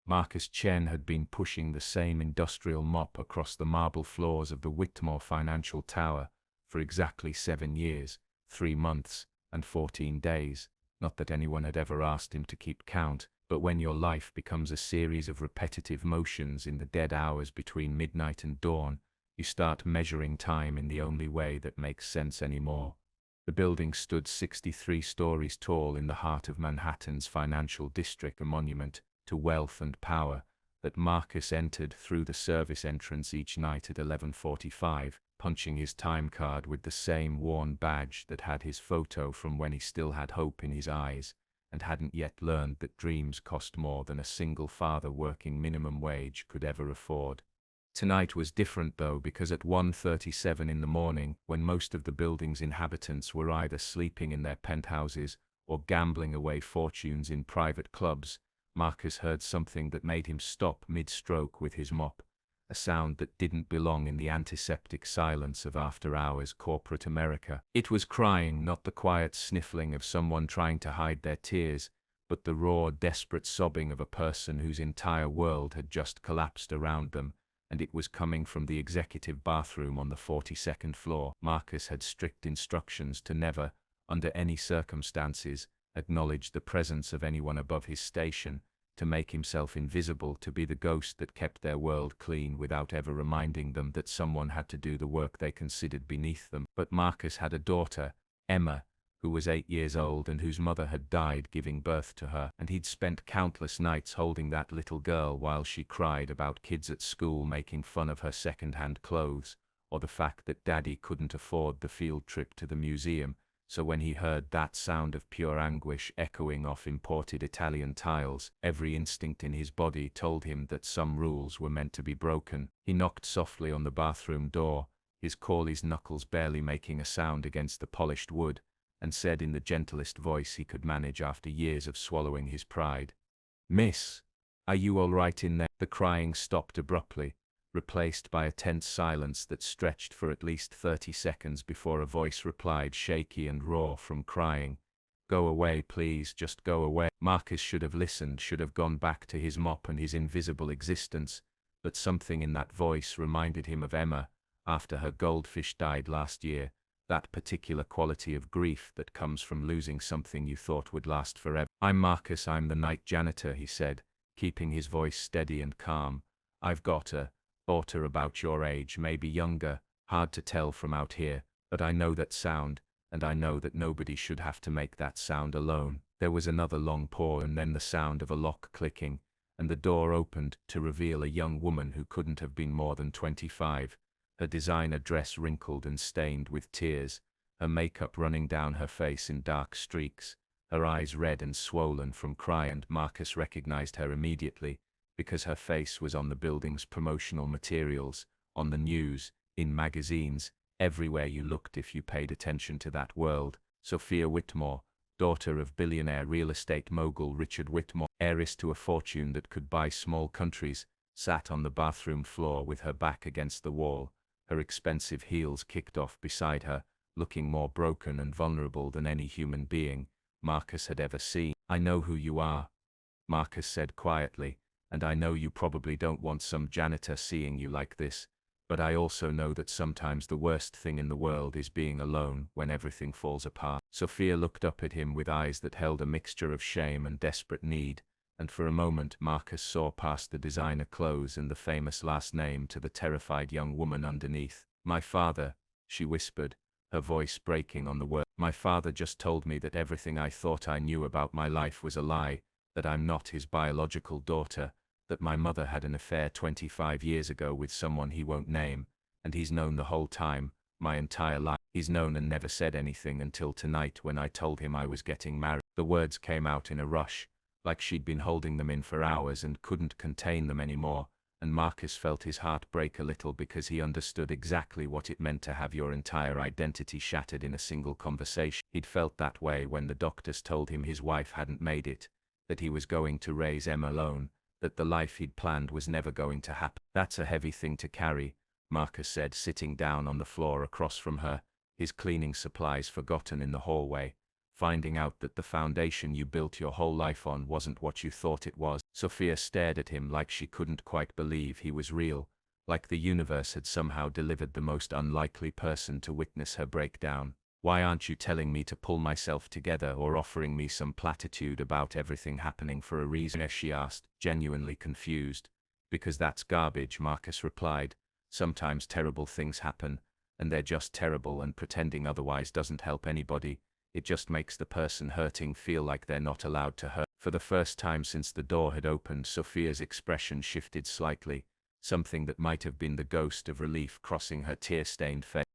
Marcus Chen had been pushing the same industrial mop across the marble floors of the Whitmore Financial Tower for exactly 7 years, 3 months, and 14 days. Not that anyone had ever asked him to keep count, but when your life becomes a series of repetitive motions in the dead hours between midnight and dawn, you start measuring time in the only way that makes sense anymore. The building stood 63 stories tall in the heart of Manhattan's financial district, a monument to wealth and power that Marcus entered through the service entrance each night at 11:45, punching his time card with the same worn badge that had his photo from when he still had hope in his eyes and hadn't yet learned that dreams cost more than a single father working minimum wage could ever afford. Tonight was different though, because at 1:37 in the morning, when most of the building's inhabitants were either sleeping in their penthouses or gambling away fortunes in private clubs, Marcus heard something that made him stop mid-stroke with his mop, a sound that didn't belong in the antiseptic silence of after-hours corporate America. It was crying, not the quiet sniffling of someone trying to hide their tears, but the raw, desperate sobbing of a person whose entire world had just collapsed around them, and it was coming from the executive bathroom on the 42nd floor. Marcus had strict instructions to never, under any circumstances, acknowledge the presence of anyone above his station, to make himself invisible, to be the ghost that kept their world clean without ever reminding them that someone had to do the work they considered beneath them. But Marcus had a daughter, Emma, who was 8 years old and whose mother had died giving birth to her, and he'd spent countless nights holding that little girl while she cried about kids at school making fun of her second-hand clothes, or the fact that Daddy couldn't afford the field trip to the museum. So when he heard that sound of pure anguish echoing off imported Italian tiles, every instinct in his body told him that some rules were meant to be broken. He knocked softly on the bathroom door, his Corley's knuckles barely making a sound against the polished wood, and said in the gentlest voice he could manage after years of swallowing his pride, "Miss, are you all right in there?" The crying stopped abruptly, replaced by a tense silence that stretched for at least 30 seconds before a voice replied, shaky and raw from crying, "Go away, please, just go away." Marcus should have listened, should have gone back to his mop and his invisible existence, but something in that voice reminded him of Emma, after her goldfish died last year, that particular quality of grief that comes from losing something you thought would last forever. "I'm Marcus, I'm the night janitor," he said, keeping his voice steady and calm. "I've got a daughter about your age, maybe younger, hard to tell from out here, but I know that sound, and I know that nobody should have to make that sound alone." There was another long pause and then the sound of a lock clicking, and the door opened to reveal a young woman who couldn't have been more than 25, her designer dress wrinkled and stained with tears, her makeup running down her face in dark streaks, her eyes red and swollen from cry, and Marcus recognized her immediately, because her face was on the building's promotional materials, on the news, in magazines, everywhere you looked if you paid attention to that world. Sophia Whitmore, daughter of billionaire real estate mogul Richard Whitmore, heiress to a fortune that could buy small countries, sat on the bathroom floor with her back against the wall, her expensive heels kicked off beside her, looking more broken and vulnerable than any human being Marcus had ever seen. "I know who you are," Marcus said quietly, "and I know you probably don't want some janitor seeing you like this, but I also know that sometimes the worst thing in the world is being alone when everything falls apart." Sophia looked up at him with eyes that held a mixture of shame and desperate need, and for a moment Marcus saw past the designer clothes and the famous last name to the terrified young woman underneath. "My father," she whispered, her voice breaking on the word. "My father just told me that everything I thought I knew about my life was a lie, that I'm not his biological daughter, that my mother had an affair 25 years ago with someone he won't name, and he's known the whole time, my entire life. He's known and never said anything until tonight when I told him I was getting married." The words came out in a rush, like she'd been holding them in for hours and couldn't contain them anymore, and Marcus felt his heart break a little because he understood exactly what it meant to have your entire identity shattered in a single conversation. He'd felt that way when the doctors told him his wife hadn't made it, that he was going to raise Emma alone, that the life he'd planned was never going to happen. "That's a heavy thing to carry," Marcus said, sitting down on the floor across from her, his cleaning supplies forgotten in the hallway, finding out that the foundation you built your whole life on wasn't what you thought it was. Sophia stared at him like she couldn't quite believe he was real, like the universe had somehow delivered the most unlikely person to witness her breakdown. Why aren't you telling me to pull myself together or offering me some platitude about everything happening for a reason? She asked, genuinely confused. Because that's garbage, Marcus replied. Sometimes terrible things happen, and they're just terrible, and pretending otherwise doesn't help anybody. It just makes the person hurting feel like they're not allowed to hurt. For the first time since the door had opened, Sophia's expression shifted slightly, something that might have been the ghost of relief crossing her tear-stained face.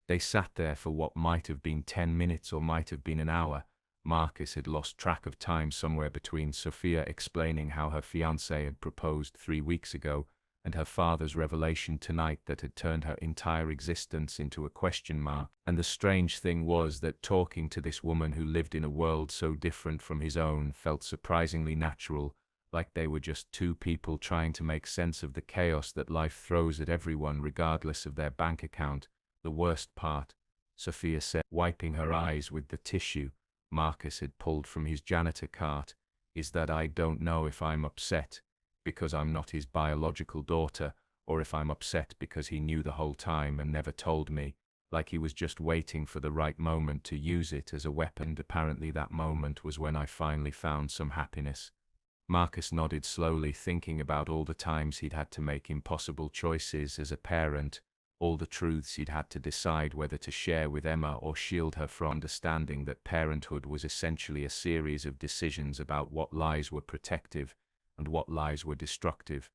They sat there for what might have been 10 minutes or might have been an hour. Marcus had lost track of time, somewhere between Sophia explaining how her fiancé had proposed 3 weeks ago and her father's revelation tonight that had turned her entire existence into a question mark. And the strange thing was that talking to this woman who lived in a world so different from his own felt surprisingly natural, like they were just two people trying to make sense of the chaos that life throws at everyone regardless of their bank account. The worst part, Sophia said, wiping her eyes with the tissue Marcus had pulled from his janitor cart, is that I don't know if I'm upset because I'm not his biological daughter, or if I'm upset because he knew the whole time and never told me, like he was just waiting for the right moment to use it as a weapon. And apparently that moment was when I finally found some happiness. Marcus nodded slowly, thinking about all the times he'd had to make impossible choices as a parent, all the truths he'd had to decide whether to share with Emma or shield her from, understanding that parenthood was essentially a series of decisions about what lies were protective and what lies were destructive.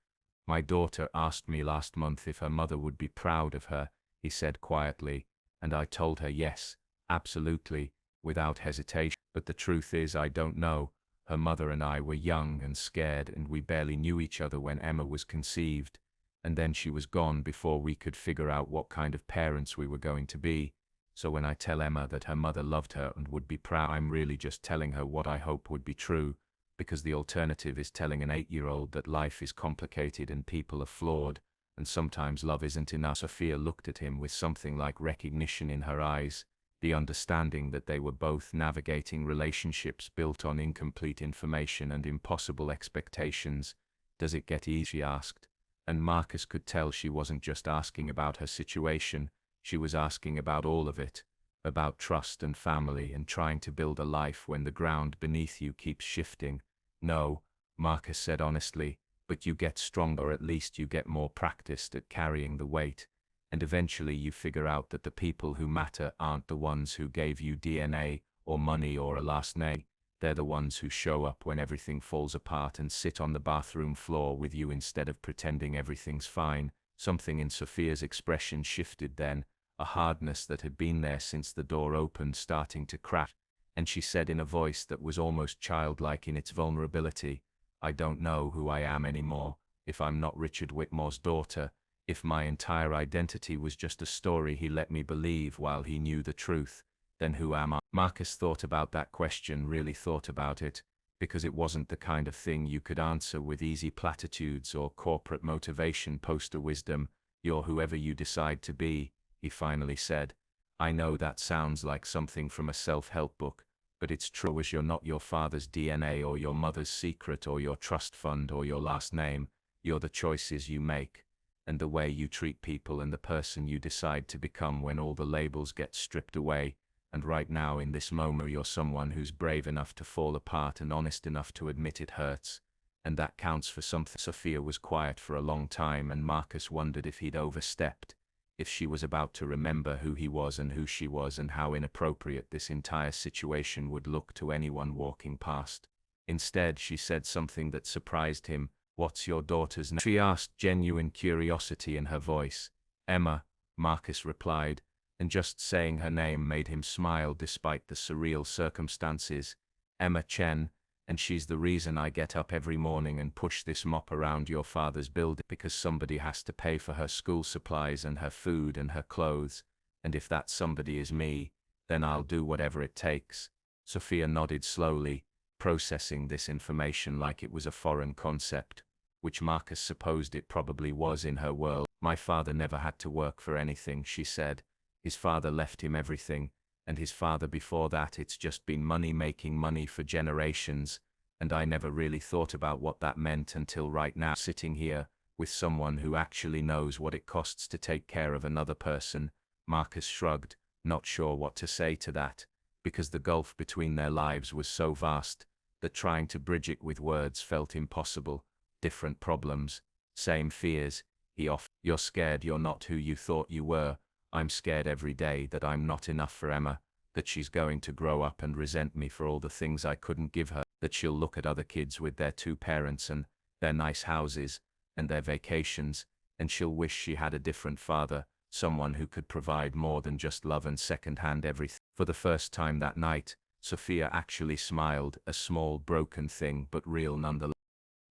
My daughter asked me last month if her mother would be proud of her, he said quietly, and I told her yes, absolutely, without hesitation. But the truth is I don't know. Her mother and I were young and scared, and we barely knew each other when Emma was conceived. And then she was gone before we could figure out what kind of parents we were going to be. So when I tell Emma that her mother loved her and would be proud, I'm really just telling her what I hope would be true, because the alternative is telling an 8-year-old that life is complicated and people are flawed, and sometimes love isn't enough. Sophia looked at him with something like recognition in her eyes, the understanding that they were both navigating relationships built on incomplete information and impossible expectations. Does it get easier? She asked. And Marcus could tell she wasn't just asking about her situation, she was asking about all of it, about trust and family and trying to build a life when the ground beneath you keeps shifting. No, Marcus said honestly, but you get stronger, or at least you get more practiced at carrying the weight, and eventually you figure out that the people who matter aren't the ones who gave you DNA or money or a last name. They're the ones who show up when everything falls apart and sit on the bathroom floor with you instead of pretending everything's fine. Something in Sophia's expression shifted then, a hardness that had been there since the door opened starting to crack, and she said in a voice that was almost childlike in its vulnerability, I don't know who I am anymore, if I'm not Richard Whitmore's daughter, if my entire identity was just a story he let me believe while he knew the truth. Then who am I? Marcus thought about that question, really thought about it, because it wasn't the kind of thing you could answer with easy platitudes or corporate motivation poster wisdom. You're whoever you decide to be, he finally said. I know that sounds like something from a self-help book, but it's true. As you're not your father's DNA or your mother's secret or your trust fund or your last name, you're the choices you make, and the way you treat people and the person you decide to become when all the labels get stripped away. And right now in this moment you're someone who's brave enough to fall apart and honest enough to admit it hurts. And that counts for something. Sophia was quiet for a long time, and Marcus wondered if he'd overstepped, if she was about to remember who he was and who she was and how inappropriate this entire situation would look to anyone walking past. Instead she said something that surprised him. What's your daughter's name? She asked, genuine curiosity in her voice. Emma, Marcus replied. And just saying her name made him smile despite the surreal circumstances. Emma Chen, and she's the reason I get up every morning and push this mop around your father's building, because somebody has to pay for her school supplies and her food and her clothes, and if that somebody is me, then I'll do whatever it takes. Sophia nodded slowly, processing this information like it was a foreign concept, which Marcus supposed it probably was in her world. My father never had to work for anything, she said. His father left him everything, and his father before that. It's just been money making money for generations, and I never really thought about what that meant until right now, sitting here with someone who actually knows what it costs to take care of another person." Marcus shrugged, not sure what to say to that, because the gulf between their lives was so vast that trying to bridge it with words felt impossible. Different problems, same fears. He offered. "You're scared you're not who you thought you were. I'm scared every day that I'm not enough for Emma, that she's going to grow up and resent me for all the things I couldn't give her, that she'll look at other kids with their two parents and their nice houses and their vacations, and she'll wish she had a different father, someone who could provide more than just love and second-hand everything." For the first time that night, Sophia actually smiled, a small broken thing but real nonetheless.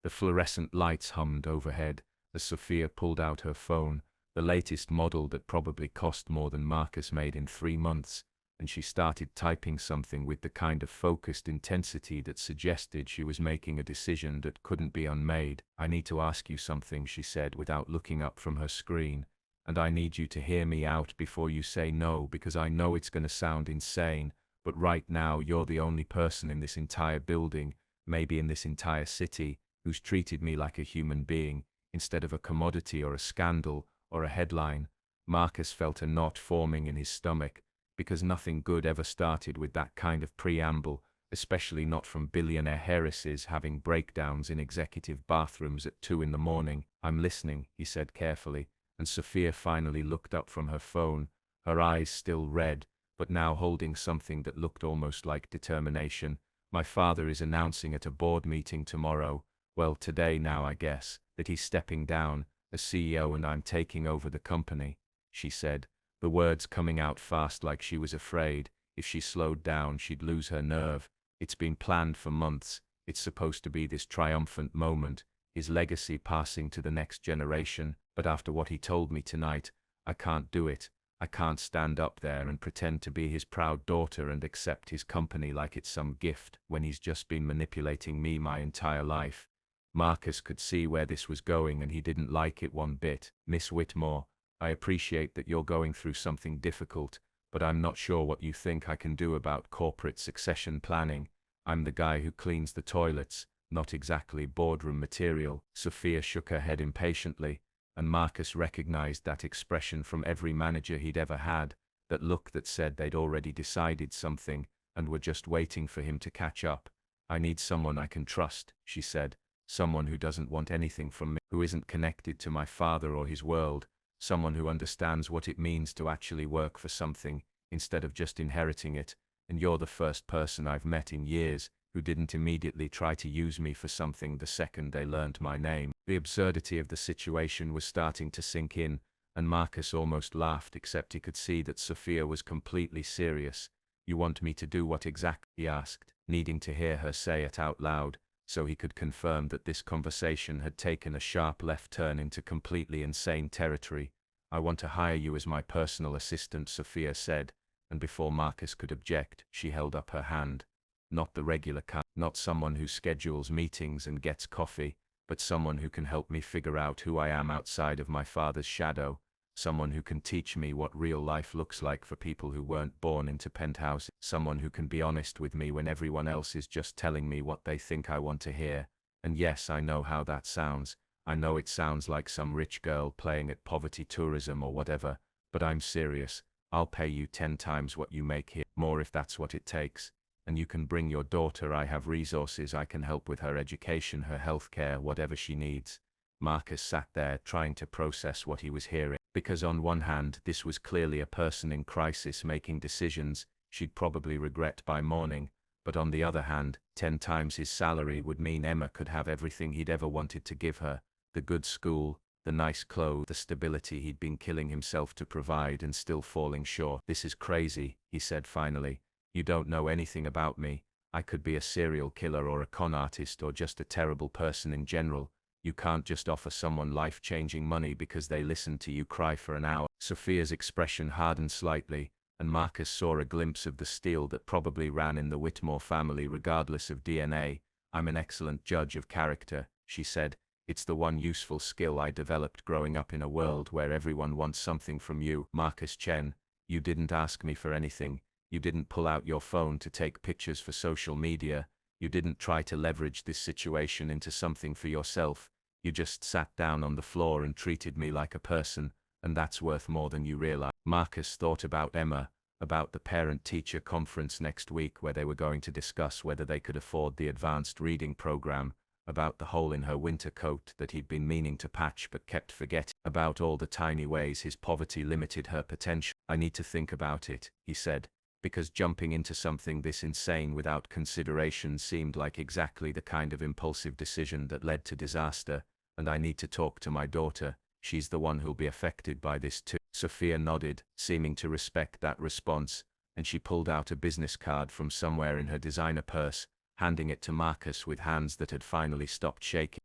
The fluorescent lights hummed overhead as Sophia pulled out her phone, the latest model that probably cost more than Marcus made in 3 months, and she started typing something with the kind of focused intensity that suggested she was making a decision that couldn't be unmade. "I need to ask you something," she said without looking up from her screen, "and I need you to hear me out before you say no, because I know it's going to sound insane, but right now you're the only person in this entire building, maybe in this entire city, who's treated me like a human being, instead of a commodity or a scandal or a headline." Marcus felt a knot forming in his stomach, because nothing good ever started with that kind of preamble, especially not from billionaire heiresses having breakdowns in executive bathrooms at 2 in the morning. "I'm listening," he said carefully, and Sophia finally looked up from her phone, her eyes still red, but now holding something that looked almost like determination. "My father is announcing at a board meeting tomorrow, well, today now I guess, that he's stepping down as CEO and I'm taking over the company," she said, the words coming out fast like she was afraid if she slowed down she'd lose her nerve. "It's been planned for months. It's supposed to be this triumphant moment, his legacy passing to the next generation, but after what he told me tonight, I can't do it. I can't stand up there and pretend to be his proud daughter and accept his company like it's some gift when he's just been manipulating me my entire life." Marcus could see where this was going and he didn't like it one bit. "Miss Whitmore, I appreciate that you're going through something difficult, but I'm not sure what you think I can do about corporate succession planning. I'm the guy who cleans the toilets, not exactly boardroom material." Sophia shook her head impatiently, and Marcus recognized that expression from every manager he'd ever had, that look that said they'd already decided something and were just waiting for him to catch up. "I need someone I can trust," she said, "someone who doesn't want anything from me, who isn't connected to my father or his world, someone who understands what it means to actually work for something, instead of just inheriting it, and you're the first person I've met in years who didn't immediately try to use me for something the second they learned my name." The absurdity of the situation was starting to sink in, and Marcus almost laughed, except he could see that Sophia was completely serious. "You want me to do what exactly?" he asked, needing to hear her say it out loud, so he could confirm that this conversation had taken a sharp left turn into completely insane territory. "I want to hire you as my personal assistant," Sophia said, and before Marcus could object, she held up her hand. "Not the regular kind, not someone who schedules meetings and gets coffee, but someone who can help me figure out who I am outside of my father's shadow, someone who can teach me what real life looks like for people who weren't born into penthouses, someone who can be honest with me when everyone else is just telling me what they think I want to hear. And yes, I know how that sounds. I know it sounds like some rich girl playing at poverty tourism or whatever, but I'm serious. I'll pay you 10 times what you make here, more if that's what it takes. And you can bring your daughter. I have resources. I can help with her education, her healthcare, whatever she needs." Marcus sat there trying to process what he was hearing, because on one hand, this was clearly a person in crisis making decisions she'd probably regret by morning, but on the other hand, 10 times his salary would mean Emma could have everything he'd ever wanted to give her, the good school, the nice clothes, the stability he'd been killing himself to provide and still falling short. "This is crazy," he said finally. "You don't know anything about me. I could be a serial killer or a con artist or just a terrible person in general. You can't just offer someone life-changing money because they listen to you cry for an hour." Sophia's expression hardened slightly, and Marcus saw a glimpse of the steel that probably ran in the Whitmore family regardless of DNA. "I'm an excellent judge of character," she said. "It's the one useful skill I developed growing up in a world where everyone wants something from you." "Marcus Chen, you didn't ask me for anything. You didn't pull out your phone to take pictures for social media. You didn't try to leverage this situation into something for yourself. You just sat down on the floor and treated me like a person, and that's worth more than you realize. Marcus thought about Emma, about the parent-teacher conference next week where they were going to discuss whether they could afford the advanced reading program, about the hole in her winter coat that he'd been meaning to patch but kept forgetting, about all the tiny ways his poverty limited her potential. I need to think about it, he said, because jumping into something this insane without consideration seemed like exactly the kind of impulsive decision that led to disaster, and I need to talk to my daughter. She's the one who'll be affected by this too. Sophia nodded, seeming to respect that response, and she pulled out a business card from somewhere in her designer purse, handing it to Marcus with hands that had finally stopped shaking.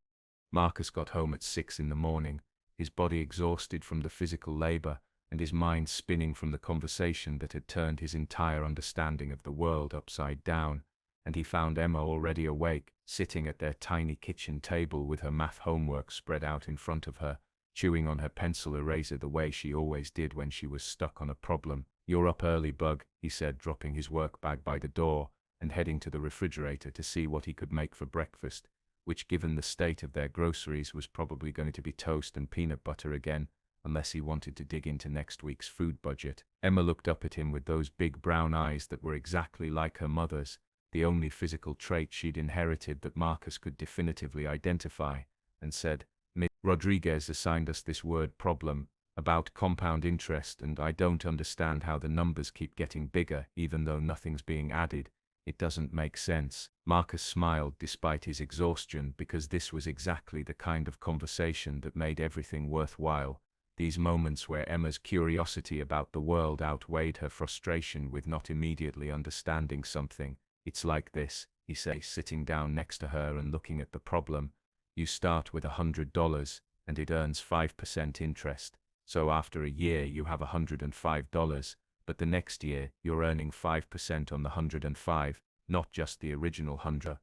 Marcus got home at 6 in the morning, his body exhausted from the physical labor, and his mind spinning from the conversation that had turned his entire understanding of the world upside down, and he found Emma already awake, sitting at their tiny kitchen table with her math homework spread out in front of her, chewing on her pencil eraser the way she always did when she was stuck on a problem. "You're up early, Bug," he said, dropping his work bag by the door, and heading to the refrigerator to see what he could make for breakfast, which given the state of their groceries was probably going to be toast and peanut butter again, unless he wanted to dig into next week's food budget. Emma looked up at him with those big brown eyes that were exactly like her mother's, the only physical trait she'd inherited that Marcus could definitively identify, and said, "Miss Rodriguez assigned us this word problem about compound interest, and I don't understand how the numbers keep getting bigger even though nothing's being added. It doesn't make sense." Marcus smiled despite his exhaustion because this was exactly the kind of conversation that made everything worthwhile. These moments where Emma's curiosity about the world outweighed her frustration with not immediately understanding something. "It's like this," he said, sitting down next to her and looking at the problem. "You start with $100, and it earns 5% interest. So after a year you have $105, but the next year you're earning 5% on the 105, not just the original 100.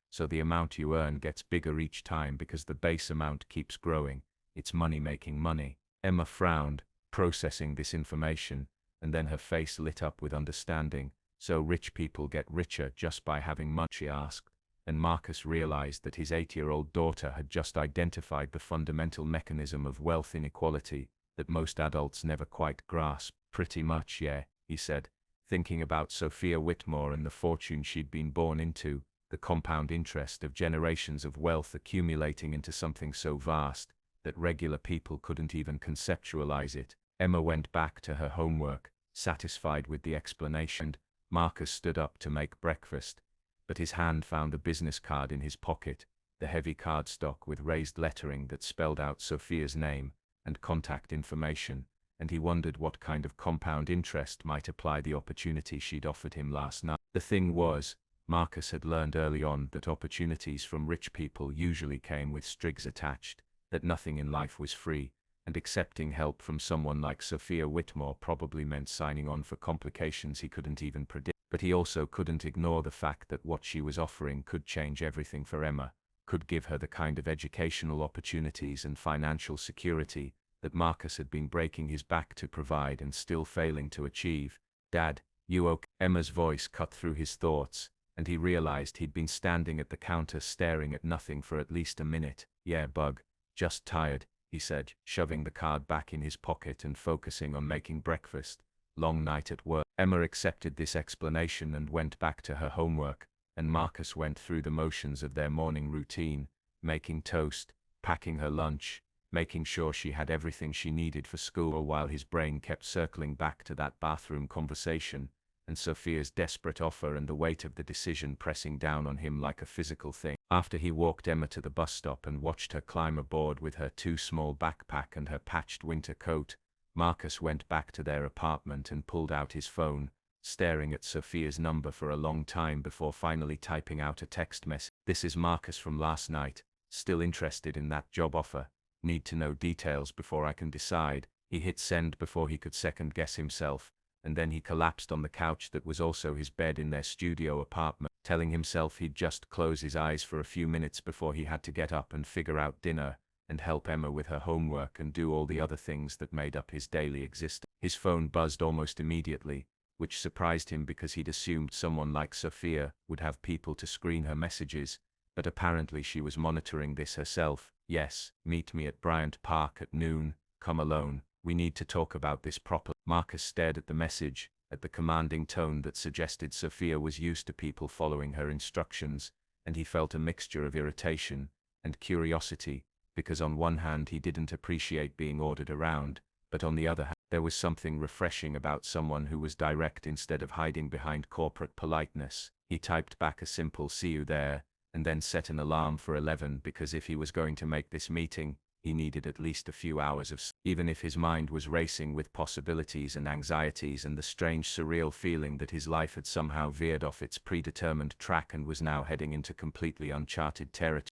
So the amount you earn gets bigger each time because the base amount keeps growing. It's money making money." Emma frowned, processing this information, and then her face lit up with understanding. "So rich people get richer just by having money?" she asked, and Marcus realized that his 8-year-old daughter had just identified the fundamental mechanism of wealth inequality that most adults never quite grasp. "Pretty much, yeah," he said, thinking about Sophia Whitmore and the fortune she'd been born into, the compound interest of generations of wealth accumulating into something so vast that regular people couldn't even conceptualize it. Emma went back to her homework, satisfied with the explanation. Marcus stood up to make breakfast, but his hand found a business card in his pocket, the heavy cardstock with raised lettering that spelled out Sophia's name and contact information, and he wondered what kind of compound interest might apply the opportunity she'd offered him last night. The thing was, Marcus had learned early on that opportunities from rich people usually came with strings attached, that nothing in life was free, and accepting help from someone like Sophia Whitmore probably meant signing on for complications he couldn't even predict. But he also couldn't ignore the fact that what she was offering could change everything for Emma, could give her the kind of educational opportunities and financial security that Marcus had been breaking his back to provide and still failing to achieve. "Dad, you okay?" Emma's voice cut through his thoughts, and he realized he'd been standing at the counter staring at nothing for at least a minute. "Yeah, Bug. Just tired," he said, shoving the card back in his pocket and focusing on making breakfast. "Long night at work." Emma accepted this explanation and went back to her homework, and Marcus went through the motions of their morning routine, making toast, packing her lunch, making sure she had everything she needed for school while his brain kept circling back to that bathroom conversation, and Sophia's desperate offer and the weight of the decision pressing down on him like a physical thing. After he walked Emma to the bus stop and watched her climb aboard with her too small backpack and her patched winter coat, Marcus went back to their apartment and pulled out his phone, staring at Sophia's number for a long time before finally typing out a text message. "This is Marcus from last night. Still interested in that job offer. Need to know details before I can decide." He hit send before he could second-guess himself, and then he collapsed on the couch that was also his bed in their studio apartment, telling himself he'd just close his eyes for a few minutes before he had to get up and figure out dinner, and help Emma with her homework and do all the other things that made up his daily existence. His phone buzzed almost immediately, which surprised him because he'd assumed someone like Sophia would have people to screen her messages, but apparently she was monitoring this herself. Yes, meet me at Bryant Park at noon, come alone, we need to talk about this properly. Marcus stared at the message, at the commanding tone that suggested Sophia was used to people following her instructions, and he felt a mixture of irritation and curiosity, because on one hand he didn't appreciate being ordered around, but on the other hand, there was something refreshing about someone who was direct instead of hiding behind corporate politeness. He typed back a simple "see you there," and then set an alarm for 11 because if he was going to make this meeting, he needed at least a few hours of sleep. Even if his mind was racing with possibilities and anxieties and the strange surreal feeling that his life had somehow veered off its predetermined track and was now heading into completely uncharted territory.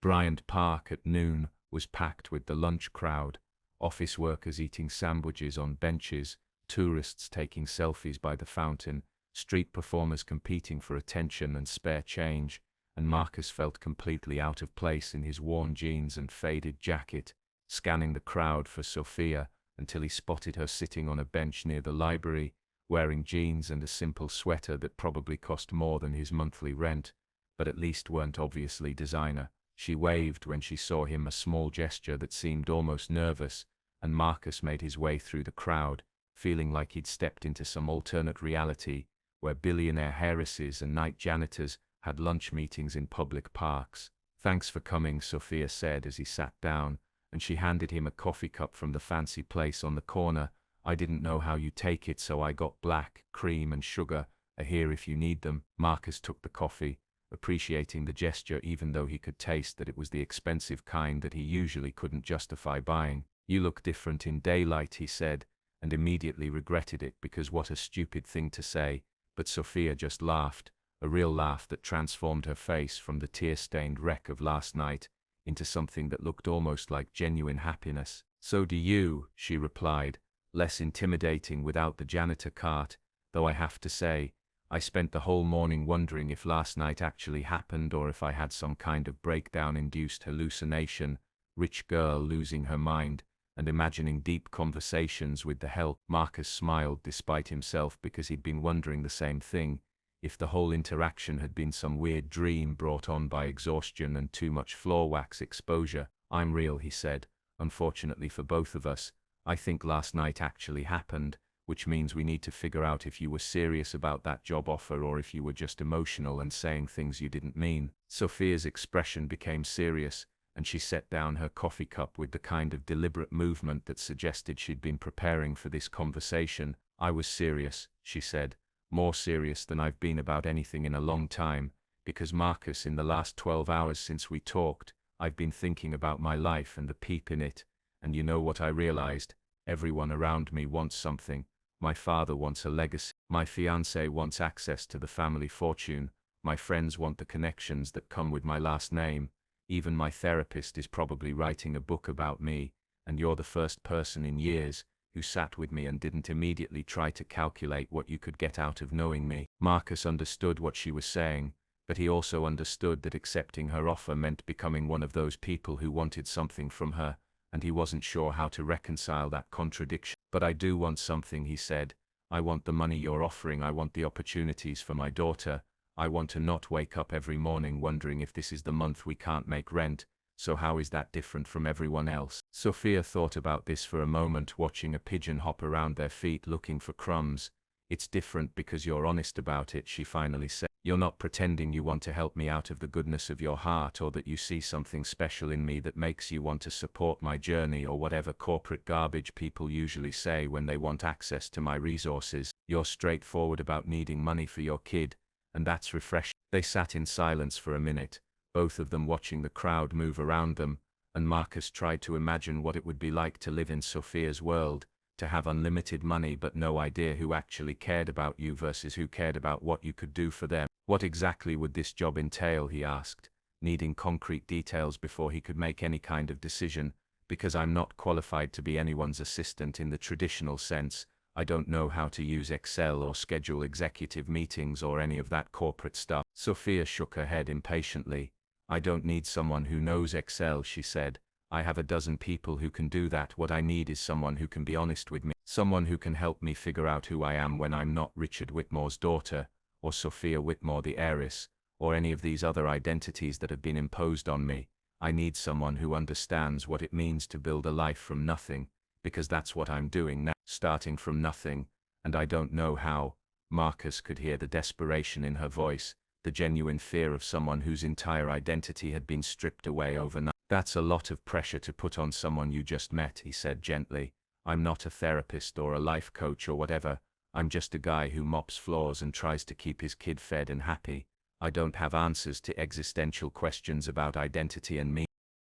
Bryant Park at noon was packed with the lunch crowd, office workers eating sandwiches on benches, tourists taking selfies by the fountain, street performers competing for attention and spare change, and Marcus felt completely out of place in his worn jeans and faded jacket, scanning the crowd for Sophia until he spotted her sitting on a bench near the library, wearing jeans and a simple sweater that probably cost more than his monthly rent, but at least weren't obviously designer. She waved when she saw him, a small gesture that seemed almost nervous, and Marcus made his way through the crowd, feeling like he'd stepped into some alternate reality, where billionaire heiresses and night janitors had lunch meetings in public parks. "Thanks for coming," Sophia said as he sat down, and she handed him a coffee cup from the fancy place on the corner. "I didn't know how you take it, so I got black, cream and sugar, are here if you need them." Marcus took the coffee, appreciating the gesture even though he could taste that it was the expensive kind that he usually couldn't justify buying. "You look different in daylight," he said, and immediately regretted it because what a stupid thing to say, but Sophia just laughed, a real laugh that transformed her face from the tear-stained wreck of last night into something that looked almost like genuine happiness. "So do you," she replied, less intimidating without the janitor cart, "though I have to say, I spent the whole morning wondering if last night actually happened or if I had some kind of breakdown-induced hallucination, rich girl losing her mind, and imagining deep conversations with the help." Marcus smiled despite himself because he'd been wondering the same thing, if the whole interaction had been some weird dream brought on by exhaustion and too much floor wax exposure. "I'm real," he said. "Unfortunately for both of us, I think last night actually happened, which means we need to figure out if you were serious about that job offer or if you were just emotional and saying things you didn't mean." Sophia's expression became serious, and she set down her coffee cup with the kind of deliberate movement that suggested she'd been preparing for this conversation. "I was serious," she said, "more serious than I've been about anything in a long time, because Marcus, in the last 12 hours since we talked, I've been thinking about my life and the peep in it, and you know what I realized? Everyone around me wants something. My father wants a legacy. My fiancé wants access to the family fortune. My friends want the connections that come with my last name. Even my therapist is probably writing a book about me, and you're the first person in years who sat with me and didn't immediately try to calculate what you could get out of knowing me." Marcus understood what she was saying, but he also understood that accepting her offer meant becoming one of those people who wanted something from her, and he wasn't sure how to reconcile that contradiction. "But I do want something," he said. "I want the money you're offering. I want the opportunities for my daughter. I want to not wake up every morning wondering if this is the month we can't make rent. So how is that different from everyone else?" Sophia thought about this for a moment, watching a pigeon hop around their feet looking for crumbs. "It's different because you're honest about it," she finally said. "You're not pretending you want to help me out of the goodness of your heart, or that you see something special in me that makes you want to support my journey, or whatever corporate garbage people usually say when they want access to my resources. You're straightforward about needing money for your kid, and that's refreshing." They sat in silence for a minute, both of them watching the crowd move around them, and Marcus tried to imagine what it would be like to live in Sophia's world, to have unlimited money but no idea who actually cared about you versus who cared about what you could do for them. "What exactly would this job entail?" he asked, needing concrete details before he could make any kind of decision. "Because I'm not qualified to be anyone's assistant in the traditional sense. I don't know how to use Excel or schedule executive meetings or any of that corporate stuff." Sophia shook her head impatiently. "I don't need someone who knows Excel," she said. I have a dozen people who can do that. What I need is someone who can be honest with me. Someone who can help me figure out who I am when I'm not Richard Whitmore's daughter, or Sophia Whitmore the heiress, or any of these other identities that have been imposed on me. I need someone who understands what it means to build a life from nothing, because that's what I'm doing now, starting from nothing, and I don't know how. Marcus could hear the desperation in her voice, the genuine fear of someone whose entire identity had been stripped away overnight. That's a lot of pressure to put on someone you just met, he said gently. I'm not a therapist or a life coach or whatever. I'm just a guy who mops floors and tries to keep his kid fed and happy. I don't have answers to existential questions about identity and me.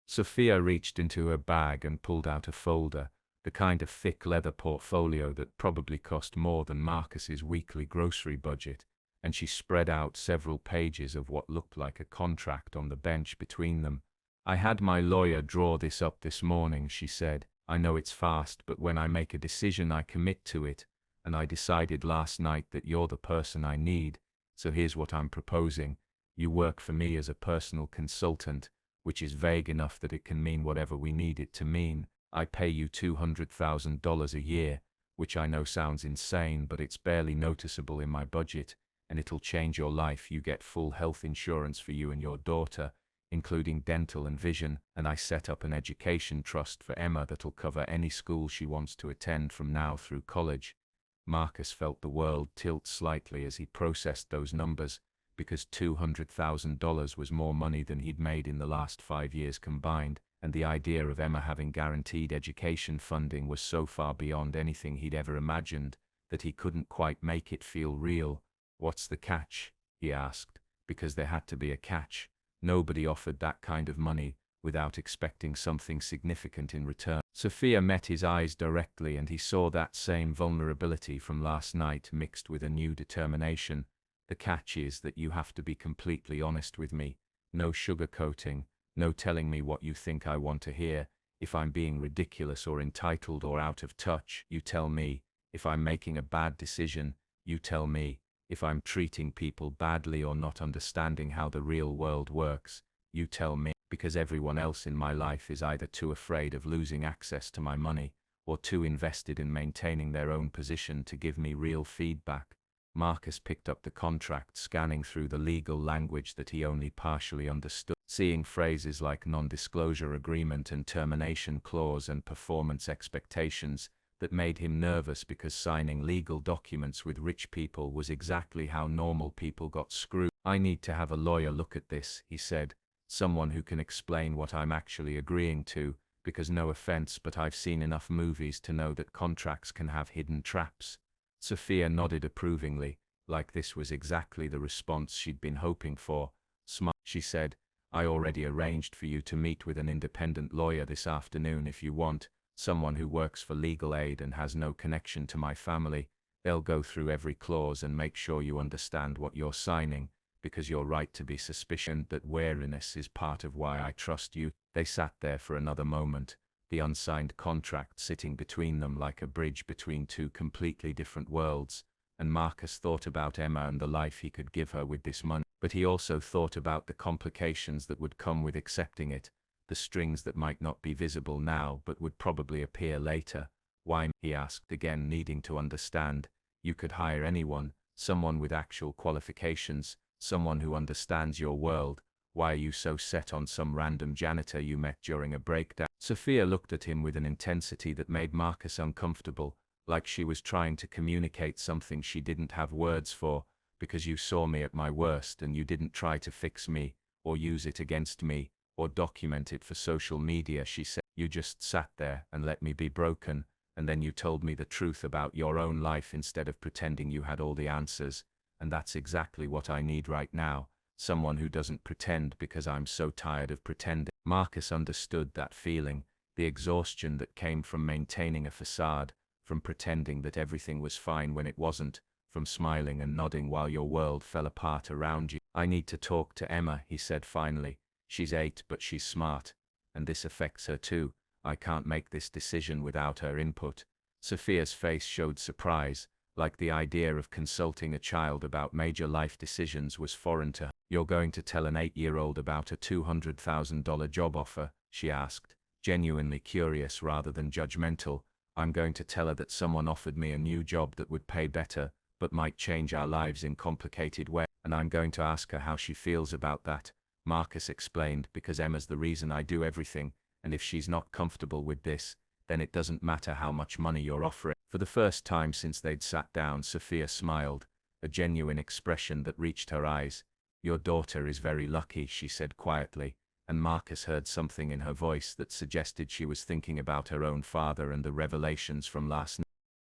Sophia reached into her bag and pulled out a folder, the kind of thick leather portfolio that probably cost more than Marcus's weekly grocery budget, and she spread out several pages of what looked like a contract on the bench between them. I had my lawyer draw this up this morning, she said. I know it's fast, but when I make a decision I commit to it, and I decided last night that you're the person I need. So here's what I'm proposing. You work for me as a personal consultant, which is vague enough that it can mean whatever we need it to mean. I pay you $200,000 a year, which I know sounds insane, but it's barely noticeable in my budget, and it'll change your life. You get full health insurance for you and your daughter, including dental and vision, and I set up an education trust for Emma that'll cover any school she wants to attend from now through college. Marcus felt the world tilt slightly as he processed those numbers, because $200,000 was more money than he'd made in the last 5 years combined, and the idea of Emma having guaranteed education funding was so far beyond anything he'd ever imagined that he couldn't quite make it feel real. What's the catch? He asked, because there had to be a catch. Nobody offered that kind of money without expecting something significant in return. Sophia met his eyes directly, and he saw that same vulnerability from last night mixed with a new determination. The catch is that you have to be completely honest with me. No sugarcoating, no telling me what you think I want to hear. If I'm being ridiculous or entitled or out of touch, you tell me. If I'm making a bad decision, you tell me. If I'm treating people badly or not understanding how the real world works, you tell me, because everyone else in my life is either too afraid of losing access to my money or too invested in maintaining their own position to give me real feedback. Marcus picked up the contract, scanning through the legal language that he only partially understood, seeing phrases like non-disclosure agreement and termination clause and performance expectations that made him nervous, because signing legal documents with rich people was exactly how normal people got screwed. I need to have a lawyer look at this, he said, someone who can explain what I'm actually agreeing to, because no offense, but I've seen enough movies to know that contracts can have hidden traps. Sophia nodded approvingly, like this was exactly the response she'd been hoping for. Smart, she said. I already arranged for you to meet with an independent lawyer this afternoon if you want. Someone who works for legal aid and has no connection to my family. They'll go through every clause and make sure you understand what you're signing, because you're right to be suspicious. That wariness is part of why I trust you. They sat there for another moment, the unsigned contract sitting between them like a bridge between two completely different worlds, and Marcus thought about Emma and the life he could give her with this money. But he also thought about the complications that would come with accepting it. The strings that might not be visible now but would probably appear later. Why, he asked again, needing to understand. You could hire anyone, someone with actual qualifications, someone who understands your world. Why are you so set on some random janitor you met during a breakdown? Sophia looked at him with an intensity that made Marcus uncomfortable, like she was trying to communicate something she didn't have words for. Because you saw me at my worst and you didn't try to fix me, or use it against me, or document it for social media, she said. You just sat there and let me be broken, and then you told me the truth about your own life instead of pretending you had all the answers, and that's exactly what I need right now, someone who doesn't pretend, because I'm so tired of pretending. Marcus understood that feeling, the exhaustion that came from maintaining a facade, from pretending that everything was fine when it wasn't, from smiling and nodding while your world fell apart around you. I need to talk to Emma, he said finally. She's 8, but she's smart, and this affects her too. I can't make this decision without her input. Sophia's face showed surprise, like the idea of consulting a child about major life decisions was foreign to her. You're going to tell an 8-year-old about a $200,000 job offer? She asked, genuinely curious rather than judgmental. I'm going to tell her that someone offered me a new job that would pay better, but might change our lives in complicated ways, and I'm going to ask her how she feels about that, Marcus explained, because Emma's the reason I do everything, and if she's not comfortable with this, then it doesn't matter how much money you're offering. For the first time since they'd sat down, Sophia smiled, a genuine expression that reached her eyes. Your daughter is very lucky, she said quietly, and Marcus heard something in her voice that suggested she was thinking about her own father and the revelations from last night.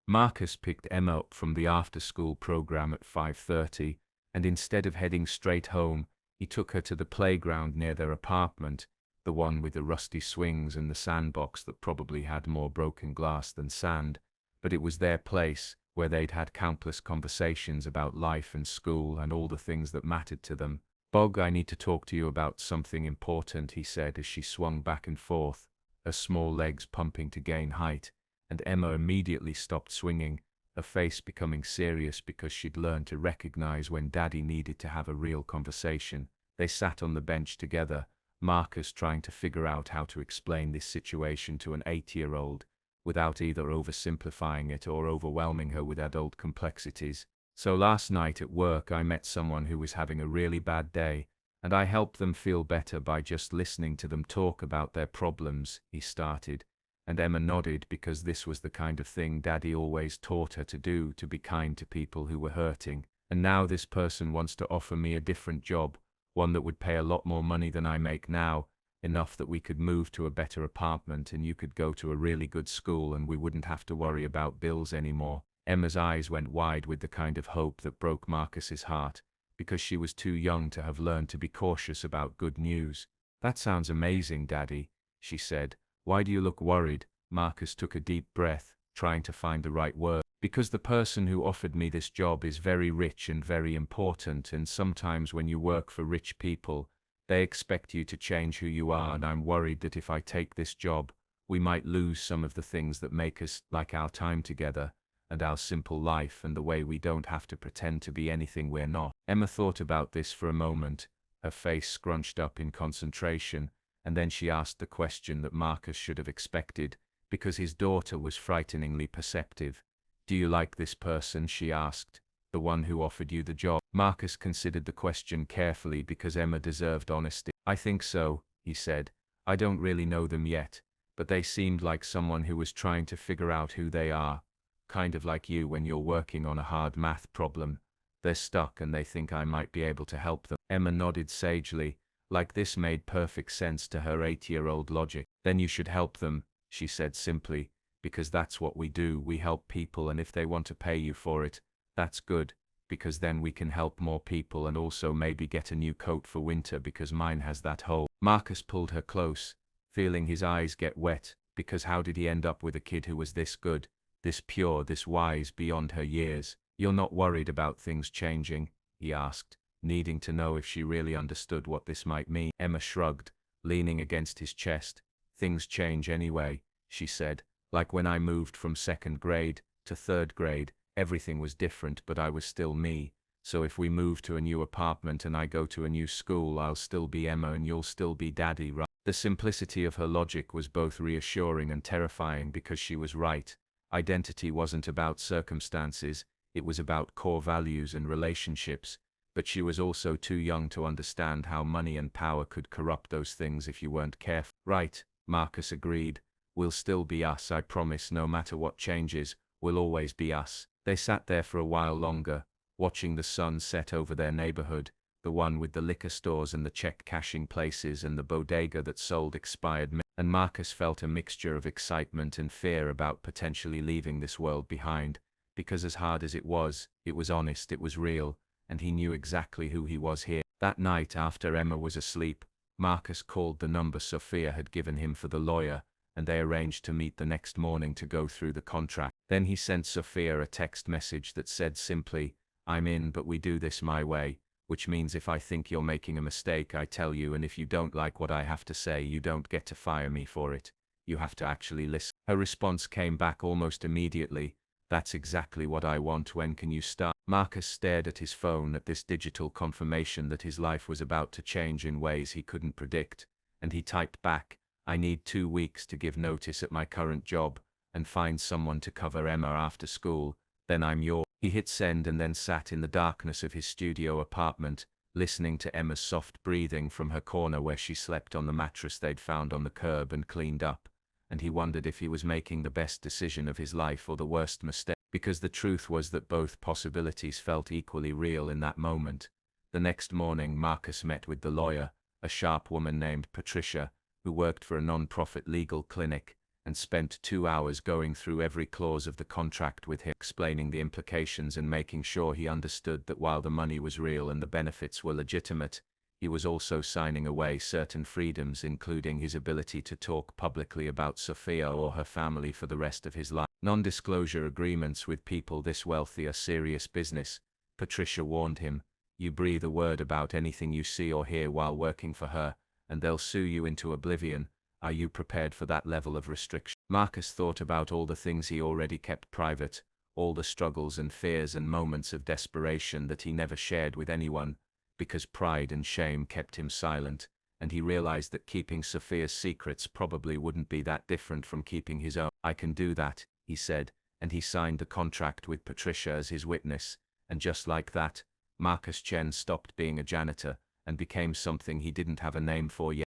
Marcus picked Emma up from the after-school program at 5:30, and instead of heading straight home, he took her to the playground near their apartment, the one with the rusty swings and the sandbox that probably had more broken glass than sand, but it was their place, where they'd had countless conversations about life and school and all the things that mattered to them. Bog, I need to talk to you about something important, he said as she swung back and forth, her small legs pumping to gain height, and Emma immediately stopped swinging, her face becoming serious because she'd learned to recognize when Daddy needed to have a real conversation. They sat on the bench together, Marcus trying to figure out how to explain this situation to an 8-year-old, without either oversimplifying it or overwhelming her with adult complexities. So last night at work I met someone who was having a really bad day, and I helped them feel better by just listening to them talk about their problems, he started, and Emma nodded because this was the kind of thing Daddy always taught her to do, to be kind to people who were hurting. And now this person wants to offer me a different job, one that would pay a lot more money than I make now, enough that we could move to a better apartment and you could go to a really good school and we wouldn't have to worry about bills anymore. Emma's eyes went wide with the kind of hope that broke Marcus's heart, because she was too young to have learned to be cautious about good news. That sounds amazing, Daddy, she said. Why do you look worried? Marcus took a deep breath, trying to find the right word. Because the person who offered me this job is very rich and very important, and sometimes when you work for rich people, they expect you to change who you are, and I'm worried that if I take this job, we might lose some of the things that make us, like our time together, and our simple life, and the way we don't have to pretend to be anything we're not. Emma thought about this for a moment, her face scrunched up in concentration, and then she asked the question that Marcus should have expected, because his daughter was frighteningly perceptive. Do you like this person? She asked. The one who offered you the job. Marcus considered the question carefully because Emma deserved honesty. I think so, he said. I don't really know them yet, but they seemed like someone who was trying to figure out who they are. Kind of like you when you're working on a hard math problem. They're stuck and they think I might be able to help them. Emma nodded sagely, like this made perfect sense to her 8-year-old logic. Then you should help them, she said simply, because that's what we do. We help people, and if they want to pay you for it, that's good, because then we can help more people and also maybe get a new coat for winter because mine has that hole. Marcus pulled her close, feeling his eyes get wet, because how did he end up with a kid who was this good, this pure, this wise beyond her years? You're not worried about things changing? He asked, needing to know if she really understood what this might mean. Emma shrugged, leaning against his chest. Things change anyway, she said. Like when I moved from 2nd grade to 3rd grade, everything was different, but I was still me. So if we move to a new apartment and I go to a new school, I'll still be Emma and you'll still be Daddy, right? The simplicity of her logic was both reassuring and terrifying because she was right. Identity wasn't about circumstances, it was about core values and relationships, but she was also too young to understand how money and power could corrupt those things if you weren't careful. Right, Marcus agreed. We'll still be us, I promise. No matter what changes, we'll always be us. They sat there for a while longer, watching the sun set over their neighborhood, the one with the liquor stores and the check cashing places and the bodega that sold expired milk. And Marcus felt a mixture of excitement and fear about potentially leaving this world behind, because as hard as it was honest, it was real, and he knew exactly who he was here. That night, after Emma was asleep, Marcus called the number Sophia had given him for the lawyer, and they arranged to meet the next morning to go through the contract. Then he sent Sophia a text message that said simply, I'm in, but we do this my way, which means if I think you're making a mistake, I tell you, and if you don't like what I have to say, you don't get to fire me for it. You have to actually listen. Her response came back almost immediately. That's exactly what I want. When can you start? Marcus stared at his phone at this digital confirmation that his life was about to change in ways he couldn't predict, and he typed back, I need 2 weeks to give notice at my current job and find someone to cover Emma after school, then I'm yours. He hit send and then sat in the darkness of his studio apartment, listening to Emma's soft breathing from her corner where she slept on the mattress they'd found on the curb and cleaned up, and he wondered if he was making the best decision of his life or the worst mistake, because the truth was that both possibilities felt equally real in that moment. The next morning, Marcus met with the lawyer, a sharp woman named Patricia, who worked for a non-profit legal clinic, and spent 2 hours going through every clause of the contract with him, explaining the implications and making sure he understood that while the money was real and the benefits were legitimate, he was also signing away certain freedoms, including his ability to talk publicly about Sophia or her family for the rest of his life. Non-disclosure agreements with people this wealthy are serious business, Patricia warned him. You breathe a word about anything you see or hear while working for her, and they'll sue you into oblivion. Are you prepared for that level of restriction? Marcus thought about all the things he already kept private, all the struggles and fears and moments of desperation that he never shared with anyone, because pride and shame kept him silent, and he realized that keeping Sophia's secrets probably wouldn't be that different from keeping his own. I can do that, he said, and he signed the contract with Patricia as his witness, and just like that, Marcus Chen stopped being a janitor and became something he didn't have a name for yet.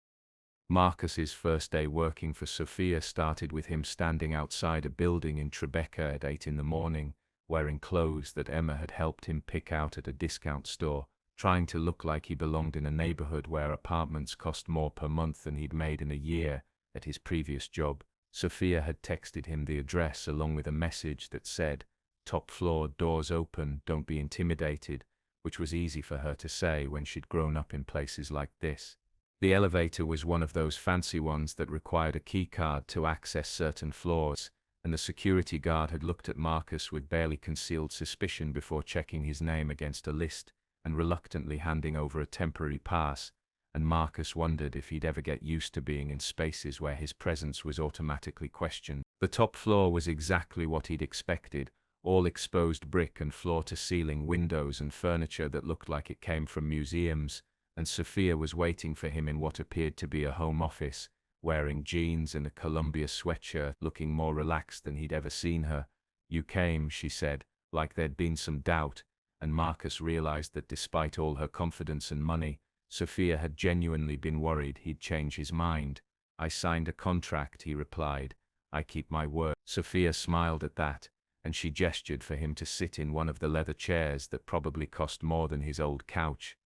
Marcus's first day working for Sophia started with him standing outside a building in Tribeca at 8 in the morning, wearing clothes that Emma had helped him pick out at a discount store, trying to look like he belonged in a neighborhood where apartments cost more per month than he'd made in a year at his previous job. Sophia had texted him the address along with a message that said, "Top floor, doors open, don't be intimidated," which was easy for her to say when she'd grown up in places like this. The elevator was one of those fancy ones that required a key card to access certain floors, and the security guard had looked at Marcus with barely concealed suspicion before checking his name against a list and reluctantly handing over a temporary pass, and Marcus wondered if he'd ever get used to being in spaces where his presence was automatically questioned. The top floor was exactly what he'd expected, all exposed brick and floor-to-ceiling windows and furniture that looked like it came from museums, and Sophia was waiting for him in what appeared to be a home office, wearing jeans and a Columbia sweatshirt, looking more relaxed than he'd ever seen her. "You came," she said, like there'd been some doubt, and Marcus realized that despite all her confidence and money, Sophia had genuinely been worried he'd change his mind. "I signed a contract," he replied. "I keep my word." Sophia smiled at that, and she gestured for him to sit in one of the leather chairs that probably cost more than his old couch.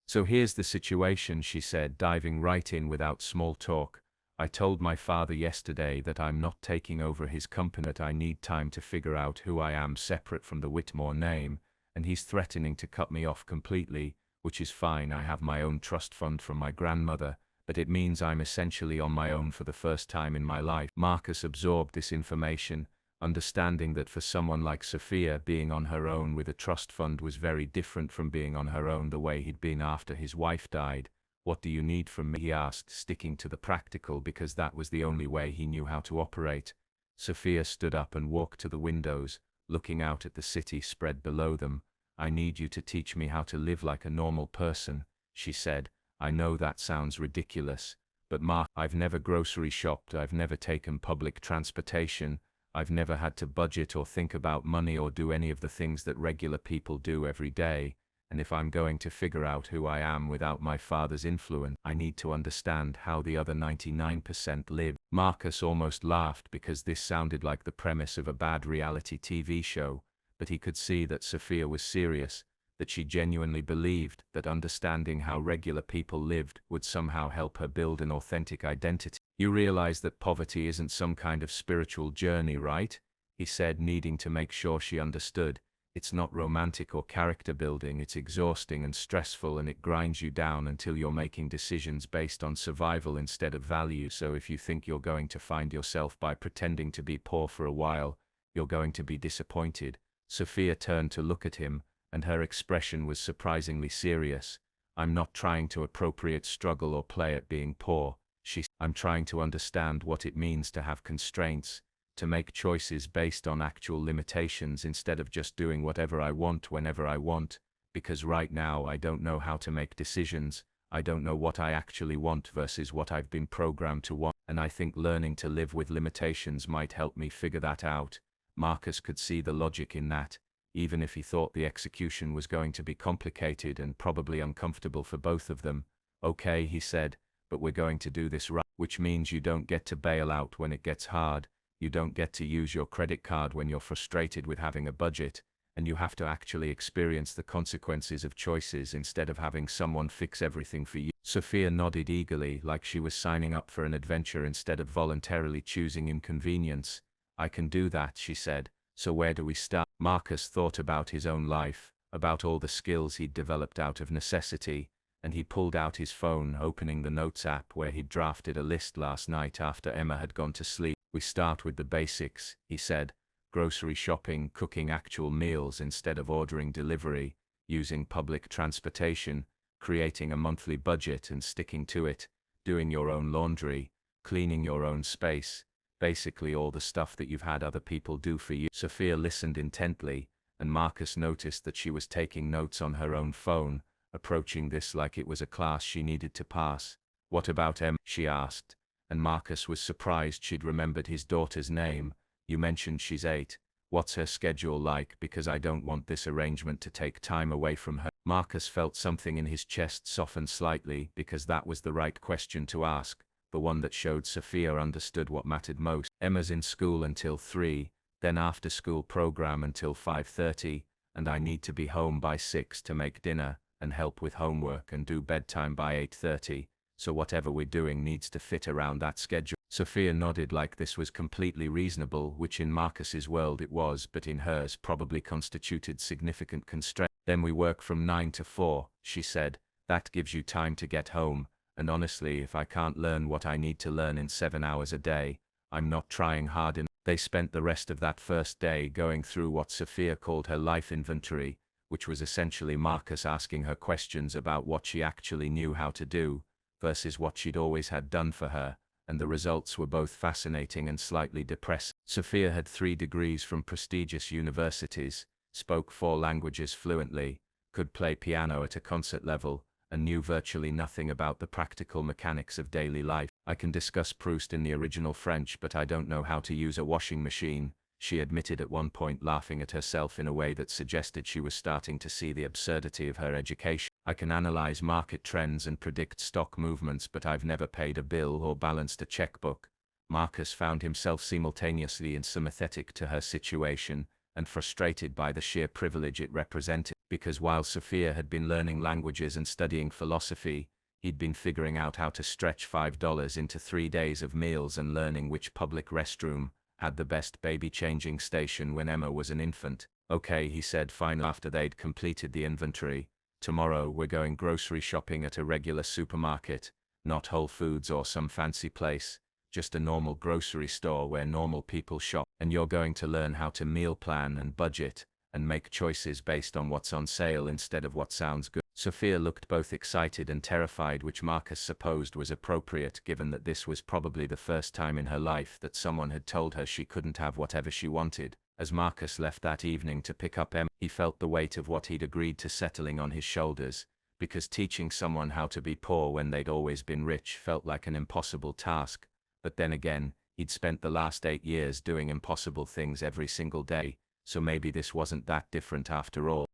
"So here's the situation," she said, diving right in without small talk. "I told my father yesterday that I'm not taking over his company, that I need time to figure out who I am separate from the Whitmore name, and he's threatening to cut me off completely, which is fine. I have my own trust fund from my grandmother, but it means I'm essentially on my own for the first time in my life." Marcus absorbed this information, understanding that for someone like Sophia, being on her own with a trust fund was very different from being on her own the way he'd been after his wife died. "What do you need from me?" he asked, sticking to the practical because that was the only way he knew how to operate. Sophia stood up and walked to the windows, looking out at the city spread below them. "I need you to teach me how to live like a normal person," she said. "I know that sounds ridiculous, but I've never grocery shopped, I've never taken public transportation, I've never had to budget or think about money or do any of the things that regular people do every day, and if I'm going to figure out who I am without my father's influence, I need to understand how the other 99% live." Marcus almost laughed because this sounded like the premise of a bad reality TV show, but he could see that Sophia was serious, that she genuinely believed that understanding how regular people lived would somehow help her build an authentic identity. "You realize that poverty isn't some kind of spiritual journey, right?" he said, needing to make sure she understood. "It's not romantic or character building, it's exhausting and stressful, and it grinds you down until you're making decisions based on survival instead of value. So if you think you're going to find yourself by pretending to be poor for a while, you're going to be disappointed." Sophia turned to look at him, and her expression was surprisingly serious. "I'm not trying to appropriate struggle or play at being poor," she said. "I'm trying to understand what it means to have constraints, to make choices based on actual limitations instead of just doing whatever I want whenever I want, because right now I don't know how to make decisions. I don't know what I actually want versus what I've been programmed to want, and I think learning to live with limitations might help me figure that out. Marcus could see the logic in that, even if he thought the execution was going to be complicated and probably uncomfortable for both of them. Okay, he said, but we're going to do this right, which means you don't get to bail out when it gets hard, you don't get to use your credit card when you're frustrated with having a budget, and you have to actually experience the consequences of choices instead of having someone fix everything for you. Sophia nodded eagerly, like she was signing up for an adventure instead of voluntarily choosing inconvenience. I can do that, she said. So where do we start? Marcus thought about his own life, about all the skills he'd developed out of necessity, and he pulled out his phone, opening the Notes app where he'd drafted a list last night after Emma had gone to sleep. We start with the basics, he said. Grocery shopping, cooking actual meals instead of ordering delivery, using public transportation, creating a monthly budget and sticking to it, doing your own laundry, cleaning your own space, basically all the stuff that you've had other people do for you. Sophia listened intently, and Marcus noticed that she was taking notes on her own phone, approaching this like it was a class she needed to pass. What about Emma? She asked, and Marcus was surprised she'd remembered his daughter's name. You mentioned she's 8. What's her schedule like? Because I don't want this arrangement to take time away from her. Marcus felt something in his chest soften slightly, because that was the right question to ask, the one that showed Sophia understood what mattered most. Emma's in school until 3, then after school program until 5:30, and I need to be home by 6 to make dinner, and help with homework and do bedtime by 8:30, so whatever we're doing needs to fit around that schedule. Sophia nodded like this was completely reasonable, which in Marcus's world it was, but in hers probably constituted significant constraint. Then we work from 9 to 4, she said. That gives you time to get home, and honestly, if I can't learn what I need to learn in 7 hours a day, I'm not trying hard enough. They spent the rest of that first day going through what Sophia called her life inventory, which was essentially Marcus asking her questions about what she actually knew how to do, versus what she'd always had done for her, and the results were both fascinating and slightly depressing. Sophia had 3 degrees from prestigious universities, spoke 4 languages fluently, could play piano at a concert level, and knew virtually nothing about the practical mechanics of daily life. I can discuss Proust in the original French, but I don't know how to use a washing machine, she admitted at one point, laughing at herself in a way that suggested she was starting to see the absurdity of her education. I can analyze market trends and predict stock movements, but I've never paid a bill or balanced a checkbook. Marcus found himself simultaneously sympathetic to her situation and frustrated by the sheer privilege it represented, because while Sophia had been learning languages and studying philosophy, he'd been figuring out how to stretch $5 into 3 days of meals and learning which public restroom had the best baby changing station when Emma was an infant. Okay, he said finally after they'd completed the inventory. Tomorrow we're going grocery shopping at a regular supermarket, not Whole Foods or some fancy place, just a normal grocery store where normal people shop. And you're going to learn how to meal plan and budget, and make choices based on what's on sale instead of what sounds good. Sophia looked both excited and terrified, which Marcus supposed was appropriate given that this was probably the first time in her life that someone had told her she couldn't have whatever she wanted. As Marcus left that evening to pick up Emma, he felt the weight of what he'd agreed to settling on his shoulders, because teaching someone how to be poor when they'd always been rich felt like an impossible task. But then again, he'd spent the last 8 years doing impossible things every single day, so maybe this wasn't that different after all.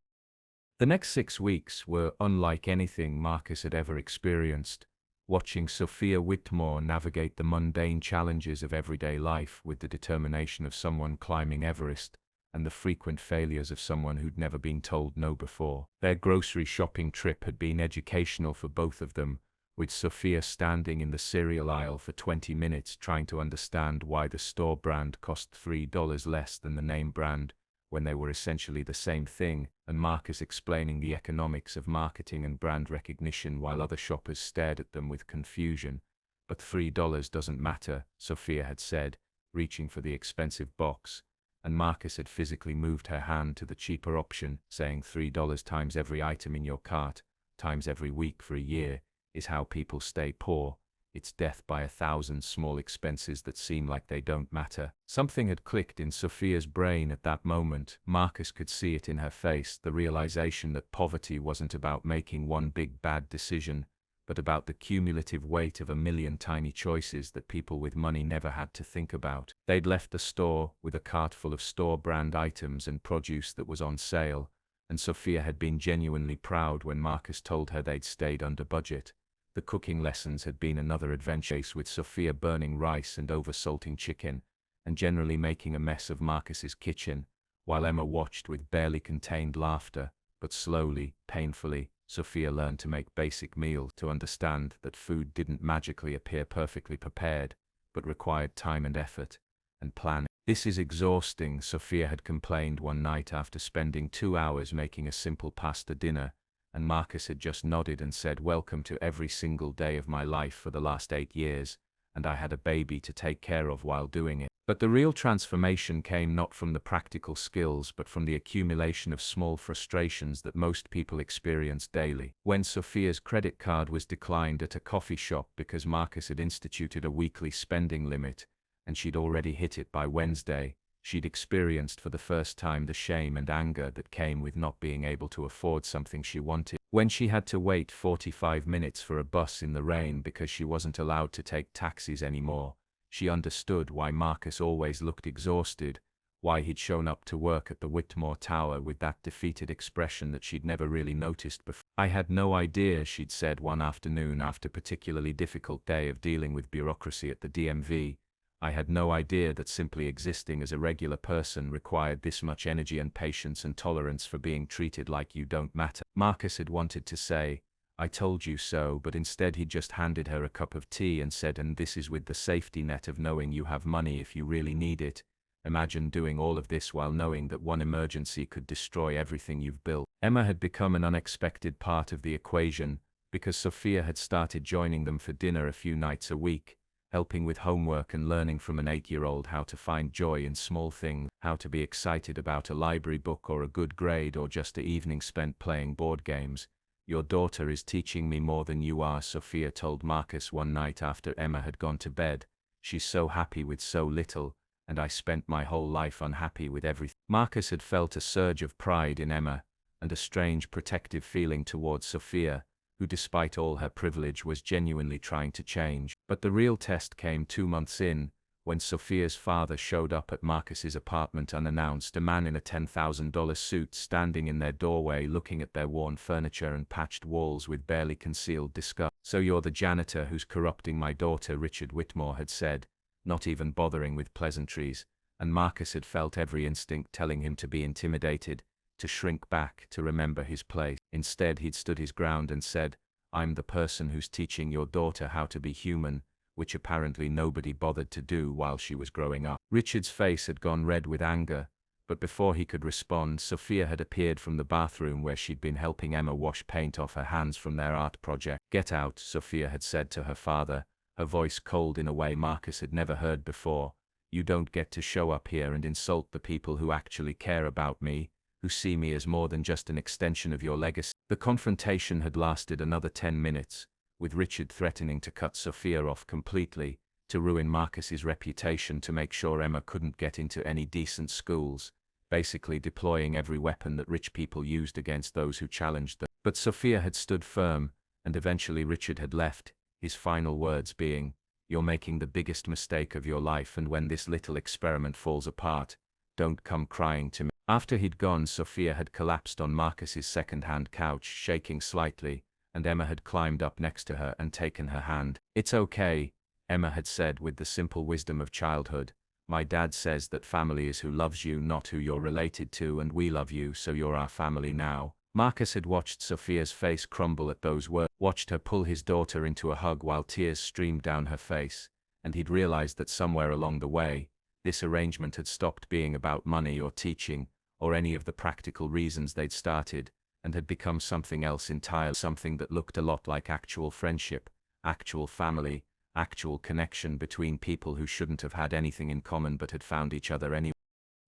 The next 6 weeks were unlike anything Marcus had ever experienced, watching Sophia Whitmore navigate the mundane challenges of everyday life with the determination of someone climbing Everest, and the frequent failures of someone who'd never been told no before. Their grocery shopping trip had been educational for both of them, with Sophia standing in the cereal aisle for 20 minutes trying to understand why the store brand cost $3 less than the name brand, when they were essentially the same thing, and Marcus explaining the economics of marketing and brand recognition while other shoppers stared at them with confusion. But $3 doesn't matter, Sophia had said, reaching for the expensive box, and Marcus had physically moved her hand to the cheaper option, saying $3 times every item in your cart, times every week for a year, is how people stay poor. It's death by 1,000 small expenses that seem like they don't matter. Something had clicked in Sophia's brain at that moment. Marcus could see it in her face, the realization that poverty wasn't about making one big bad decision, but about the cumulative weight of a million tiny choices that people with money never had to think about. They'd left the store with a cart full of store-brand items and produce that was on sale, and Sophia had been genuinely proud when Marcus told her they'd stayed under budget. The cooking lessons had been another adventure, with Sophia burning rice and oversalting chicken, and generally making a mess of Marcus's kitchen, while Emma watched with barely contained laughter. But slowly, painfully, Sophia learned to make basic meals, to understand that food didn't magically appear perfectly prepared, but required time and effort, and planning. "This is exhausting," Sophia had complained one night after spending 2 hours making a simple pasta dinner, and Marcus had just nodded and said, "Welcome to every single day of my life for the last 8 years, and I had a baby to take care of while doing it." But the real transformation came not from the practical skills but from the accumulation of small frustrations that most people experience daily. When Sophia's credit card was declined at a coffee shop because Marcus had instituted a weekly spending limit, and she'd already hit it by Wednesday, she'd experienced for the first time the shame and anger that came with not being able to afford something she wanted. When she had to wait 45 minutes for a bus in the rain because she wasn't allowed to take taxis anymore, she understood why Marcus always looked exhausted, why he'd shown up to work at the Whitmore Tower with that defeated expression that she'd never really noticed before. "I had no idea," she'd said one afternoon after a particularly difficult day of dealing with bureaucracy at the DMV, "I had no idea that simply existing as a regular person required this much energy and patience and tolerance for being treated like you don't matter." Marcus had wanted to say, "I told you so," but instead he just handed her a cup of tea and said, "And this is with the safety net of knowing you have money if you really need it. Imagine doing all of this while knowing that one emergency could destroy everything you've built." Emma had become an unexpected part of the equation, because Sophia had started joining them for dinner a few nights a week, helping with homework and learning from an 8-year-old how to find joy in small things, how to be excited about a library book or a good grade or just an evening spent playing board games. "Your daughter is teaching me more than you are," Sophia told Marcus one night after Emma had gone to bed. "She's so happy with so little, and I spent my whole life unhappy with everything." Marcus had felt a surge of pride in Emma, and a strange protective feeling towards Sophia, who despite all her privilege was genuinely trying to change. But the real test came 2 months in, when Sophia's father showed up at Marcus's apartment unannounced, a man in a $10,000 suit standing in their doorway looking at their worn furniture and patched walls with barely concealed disgust. "So you're the janitor who's corrupting my daughter," Richard Whitmore had said, not even bothering with pleasantries, and Marcus had felt every instinct telling him to be intimidated, to shrink back, to remember his place. Instead he'd stood his ground and said, "I'm the person who's teaching your daughter how to be human," which apparently nobody bothered to do while she was growing up. Richard's face had gone red with anger, but before he could respond, Sophia had appeared from the bathroom where she'd been helping Emma wash paint off her hands from their art project. "Get out," Sophia had said to her father, her voice cold in a way Marcus had never heard before. "You don't get to show up here and insult the people who actually care about me, who see me as more than just an extension of your legacy." The confrontation had lasted another 10 minutes, with Richard threatening to cut Sophia off completely, to ruin Marcus's reputation, to make sure Emma couldn't get into any decent schools, basically deploying every weapon that rich people used against those who challenged them. But Sophia had stood firm, and eventually Richard had left, his final words being, "You're making the biggest mistake of your life, and when this little experiment falls apart, don't come crying to me." After he'd gone, Sophia had collapsed on Marcus's second-hand couch, shaking slightly, and Emma had climbed up next to her and taken her hand. "It's okay," Emma had said with the simple wisdom of childhood. "My dad says that family is who loves you, not who you're related to, and we love you, so you're our family now." Marcus had watched Sophia's face crumble at those words, watched her pull his daughter into a hug while tears streamed down her face, and he'd realized that somewhere along the way, this arrangement had stopped being about money or teaching, or any of the practical reasons they'd started, and had become something else entirely, something that looked a lot like actual friendship, actual family, actual connection between people who shouldn't have had anything in common but had found each other anyway.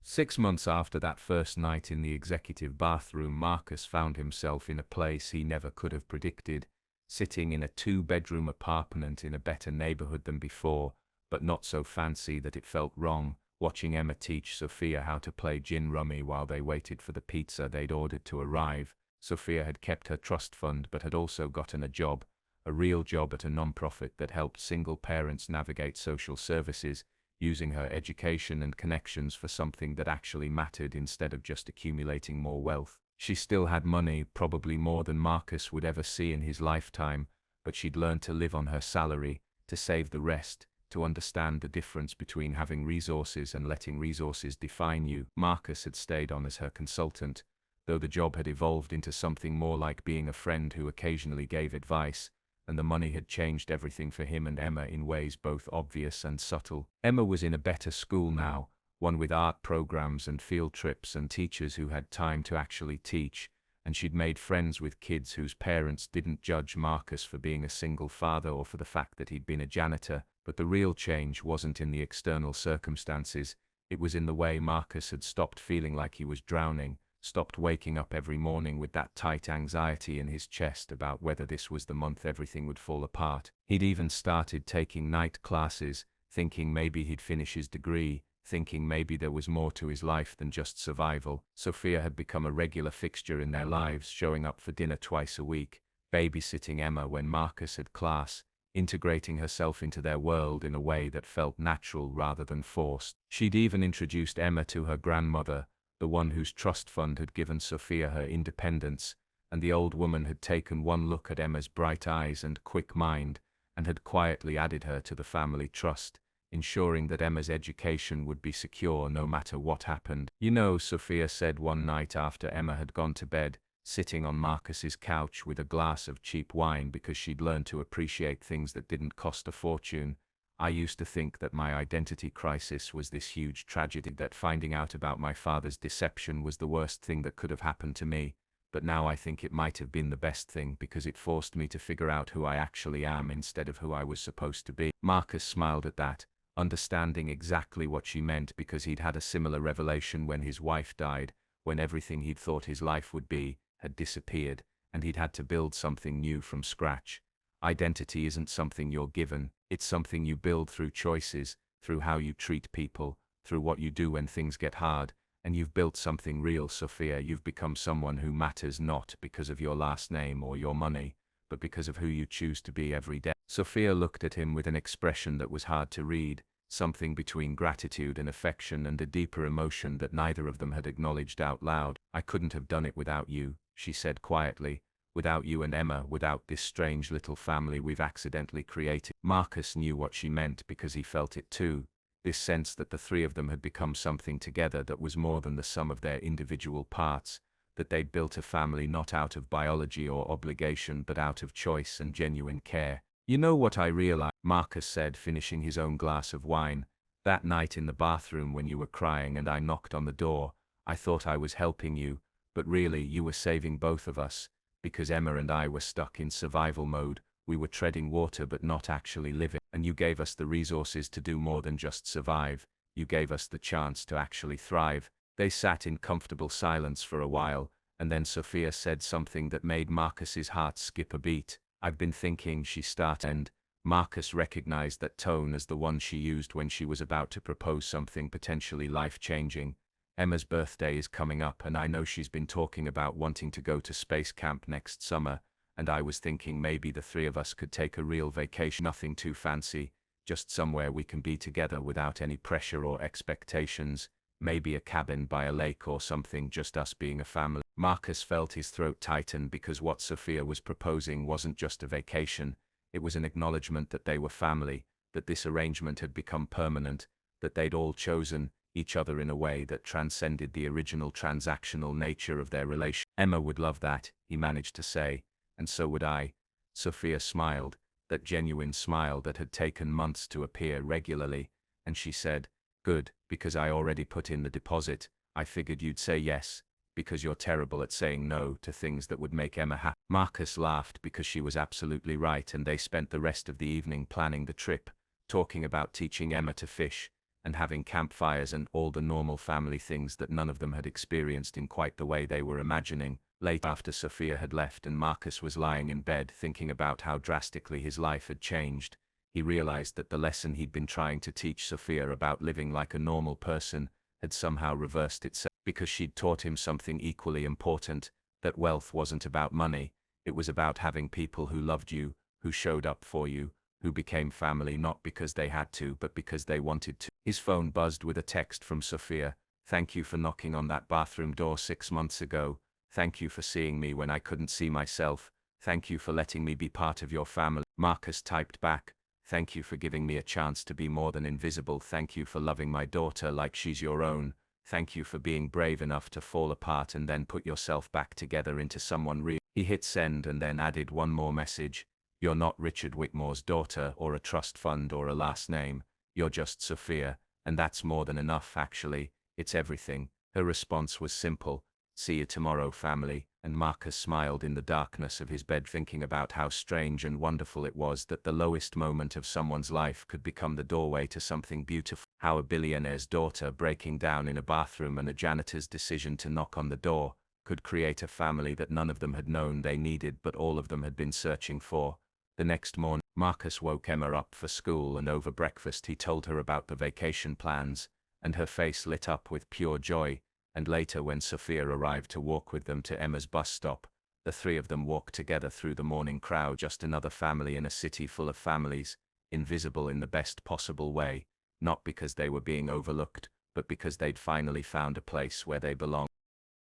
6 months after that first night in the executive bathroom, Marcus found himself in a place he never could have predicted, sitting in a 2-bedroom apartment in a better neighborhood than before, but not so fancy that it felt wrong, watching Emma teach Sophia how to play gin rummy while they waited for the pizza they'd ordered to arrive. Sophia had kept her trust fund but had also gotten a job, a real job at a nonprofit that helped single parents navigate social services, using her education and connections for something that actually mattered instead of just accumulating more wealth. She still had money, probably more than Marcus would ever see in his lifetime, but she'd learned to live on her salary, to save the rest, to understand the difference between having resources and letting resources define you. Marcus had stayed on as her consultant, though the job had evolved into something more like being a friend who occasionally gave advice, and the money had changed everything for him and Emma in ways both obvious and subtle. Emma was in a better school now, one with art programs and field trips and teachers who had time to actually teach, and she'd made friends with kids whose parents didn't judge Marcus for being a single father or for the fact that he'd been a janitor. But the real change wasn't in the external circumstances, it was in the way Marcus had stopped feeling like he was drowning, stopped waking up every morning with that tight anxiety in his chest about whether this was the month everything would fall apart. He'd even started taking night classes, thinking maybe he'd finish his degree, thinking maybe there was more to his life than just survival. Sophia had become a regular fixture in their lives, showing up for dinner twice a week, babysitting Emma when Marcus had class, integrating herself into their world in a way that felt natural rather than forced. She'd even introduced Emma to her grandmother, the one whose trust fund had given Sophia her independence, and the old woman had taken one look at Emma's bright eyes and quick mind, and had quietly added her to the family trust, ensuring that Emma's education would be secure no matter what happened. "You know," Sophia said one night after Emma had gone to bed, sitting on Marcus's couch with a glass of cheap wine because she'd learned to appreciate things that didn't cost a fortune, "I used to think that my identity crisis was this huge tragedy, that finding out about my father's deception was the worst thing that could have happened to me, but now I think it might have been the best thing because it forced me to figure out who I actually am instead of who I was supposed to be." Marcus smiled at that, understanding exactly what she meant because he'd had a similar revelation when his wife died, when everything he'd thought his life would be had disappeared, and he'd had to build something new from scratch. Identity isn't something you're given, it's something you build through choices, through how you treat people, through what you do when things get hard, and you've built something real, Sophia. You've become someone who matters not because of your last name or your money, but because of who you choose to be every day. Sophia looked at him with an expression that was hard to read, something between gratitude and affection and a deeper emotion that neither of them had acknowledged out loud. "I couldn't have done it without you," she said quietly, "without you and Emma, without this strange little family we've accidentally created." Marcus knew what she meant because he felt it too, this sense that the three of them had become something together that was more than the sum of their individual parts, that they'd built a family not out of biology or obligation but out of choice and genuine care. "You know what I realized," Marcus said, finishing his own glass of wine, "that night in the bathroom when you were crying and I knocked on the door, I thought I was helping you, but really you were saving both of us, because Emma and I were stuck in survival mode. We were treading water but not actually living, and you gave us the resources to do more than just survive. You gave us the chance to actually thrive." They sat in comfortable silence for a while, and then Sophia said something that made Marcus's heart skip a beat. "I've been thinking," she started, and Marcus recognized that tone as the one she used when she was about to propose something potentially life-changing. "Emma's birthday is coming up and I know she's been talking about wanting to go to space camp next summer, and I was thinking maybe the three of us could take a real vacation, nothing too fancy, just somewhere we can be together without any pressure or expectations, maybe a cabin by a lake or something, just us being a family." Marcus felt his throat tighten because what Sophia was proposing wasn't just a vacation, it was an acknowledgement that they were family, that this arrangement had become permanent, that they'd all chosen each other in a way that transcended the original transactional nature of their relation. "Emma would love that," he managed to say, "and so would I." Sophia smiled, that genuine smile that had taken months to appear regularly, and she said, "Good, because I already put in the deposit. I figured you'd say yes, because you're terrible at saying no to things that would make Emma happy." Marcus laughed because she was absolutely right, and they spent the rest of the evening planning the trip, talking about teaching Emma to fish, and having campfires and all the normal family things that none of them had experienced in quite the way they were imagining. Late after Sophia had left and Marcus was lying in bed thinking about how drastically his life had changed, he realized that the lesson he'd been trying to teach Sophia about living like a normal person had somehow reversed itself, because she'd taught him something equally important, that wealth wasn't about money, it was about having people who loved you, who showed up for you, who became family not because they had to but because they wanted to. His phone buzzed with a text from Sophia. Thank you for knocking on that bathroom door 6 months ago. Thank you for seeing me when I couldn't see myself. Thank you for letting me be part of your family. Marcus typed back. Thank you for giving me a chance to be more than invisible. Thank you for loving my daughter like she's your own. Thank you for being brave enough to fall apart and then put yourself back together into someone real. He hit send and then added one more message. You're not Richard Whitmore's daughter or a trust fund or a last name. You're just Sophia, and that's more than enough actually. It's everything. Her response was simple. See you tomorrow, family. And Marcus smiled in the darkness of his bed, thinking about how strange and wonderful it was that the lowest moment of someone's life could become the doorway to something beautiful. How a billionaire's daughter breaking down in a bathroom and a janitor's decision to knock on the door could create a family that none of them had known they needed but all of them had been searching for. The next morning, Marcus woke Emma up for school, and over breakfast he told her about the vacation plans, and her face lit up with pure joy. And later, when Sophia arrived to walk with them to Emma's bus stop, the three of them walked together through the morning crowd, just another family in a city full of families, invisible in the best possible way, not because they were being overlooked, but because they'd finally found a place where they belonged.